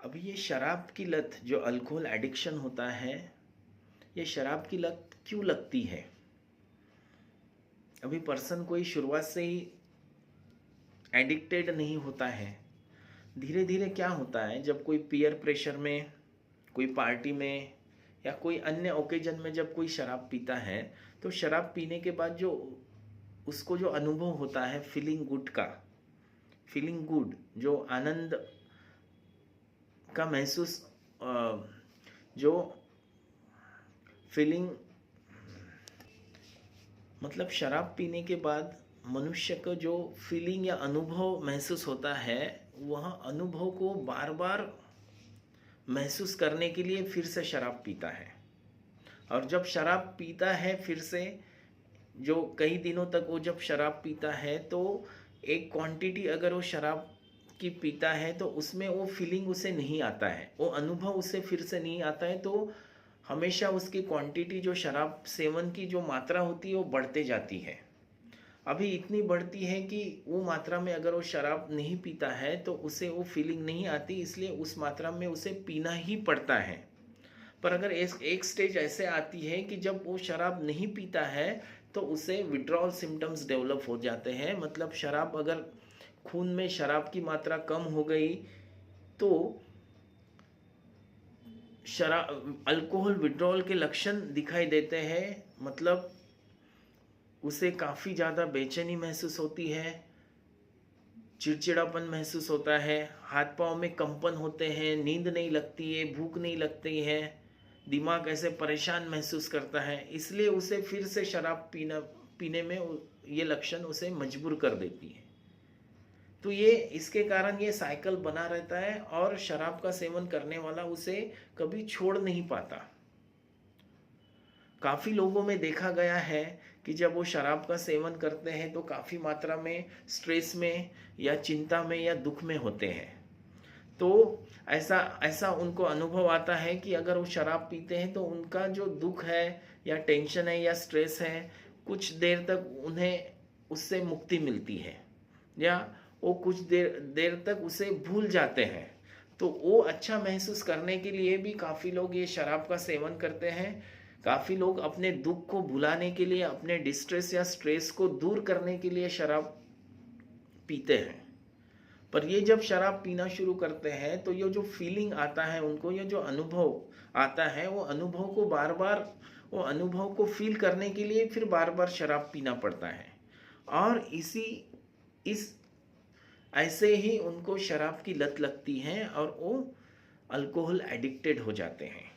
अभी ये शराब की लत जो अल्कोहल एडिक्शन होता है, ये शराब की लत क्यों लगती है? अभी पर्सन कोई शुरुआत से ही एडिक्टेड नहीं होता है। धीरे धीरे क्या होता है, जब कोई पीयर प्रेशर में, कोई पार्टी में या कोई अन्य ओकेजन में जब कोई शराब पीता है, तो शराब पीने के बाद जो उसको जो अनुभव होता है फीलिंग गुड का, फीलिंग गुड, जो आनंद का महसूस, जो फीलिंग, मतलब शराब पीने के बाद मनुष्य को जो फीलिंग या अनुभव महसूस होता है, वह अनुभव को बार बार महसूस करने के लिए फिर से शराब पीता है। और जब शराब पीता है फिर से, जो कई दिनों तक वो जब शराब पीता है, तो एक क्वांटिटी अगर वो शराब की पीता है तो उसमें वो फीलिंग उसे नहीं आता है, वो अनुभव उसे फिर से नहीं आता है। तो हमेशा उसकी क्वांटिटी, जो शराब सेवन की जो मात्रा होती है, वो बढ़ते जाती है। अभी इतनी बढ़ती है कि वो मात्रा में अगर वो शराब नहीं पीता है तो उसे वो फीलिंग नहीं आती, इसलिए उस मात्रा में उसे पीना ही पड़ता है। पर अगर एक स्टेज ऐसे आती है कि जब वो शराब नहीं पीता है तो उसे विड्रॉल सिम्टम्स डेवलप हो जाते हैं। मतलब शराब, अगर खून में शराब की मात्रा कम हो गई तो शराब अल्कोहल विड्रॉल के लक्षण दिखाई देते हैं। मतलब उसे काफ़ी ज़्यादा बेचैनी महसूस होती है, चिड़चिड़ापन महसूस होता है, हाथ पाँव में कंपन होते हैं, नींद नहीं लगती है, भूख नहीं लगती है, दिमाग ऐसे परेशान महसूस करता है। इसलिए उसे फिर से शराब पीने में ये लक्षण उसे मजबूर कर देती है। तो ये इसके कारण ये साइकिल बना रहता है और शराब का सेवन करने वाला उसे कभी छोड़ नहीं पाता। काफ़ी लोगों में देखा गया है कि जब वो शराब का सेवन करते हैं तो काफ़ी मात्रा में स्ट्रेस में या चिंता में या दुख में होते हैं। तो ऐसा ऐसा उनको अनुभव आता है कि अगर वो शराब पीते हैं तो उनका जो दुख है या टेंशन है या स्ट्रेस है, कुछ देर तक उन्हें उससे मुक्ति मिलती है, या वो कुछ देर देर तक उसे भूल जाते हैं। तो वो अच्छा महसूस करने के लिए भी काफ़ी लोग ये शराब का सेवन करते हैं। काफ़ी लोग अपने दुख को भुलाने के लिए, अपने डिस्ट्रेस या स्ट्रेस को दूर करने के लिए शराब पीते हैं। पर ये जब शराब पीना शुरू करते हैं तो ये जो फीलिंग आता है उनको, ये जो अनुभव आता है, वो अनुभव को बार बार, वो अनुभव को फील करने के लिए फिर बार बार शराब पीना पड़ता है। और इस ऐसे ही उनको शराब की लत लगती है और वो अल्कोहल एडिक्टेड हो जाते हैं।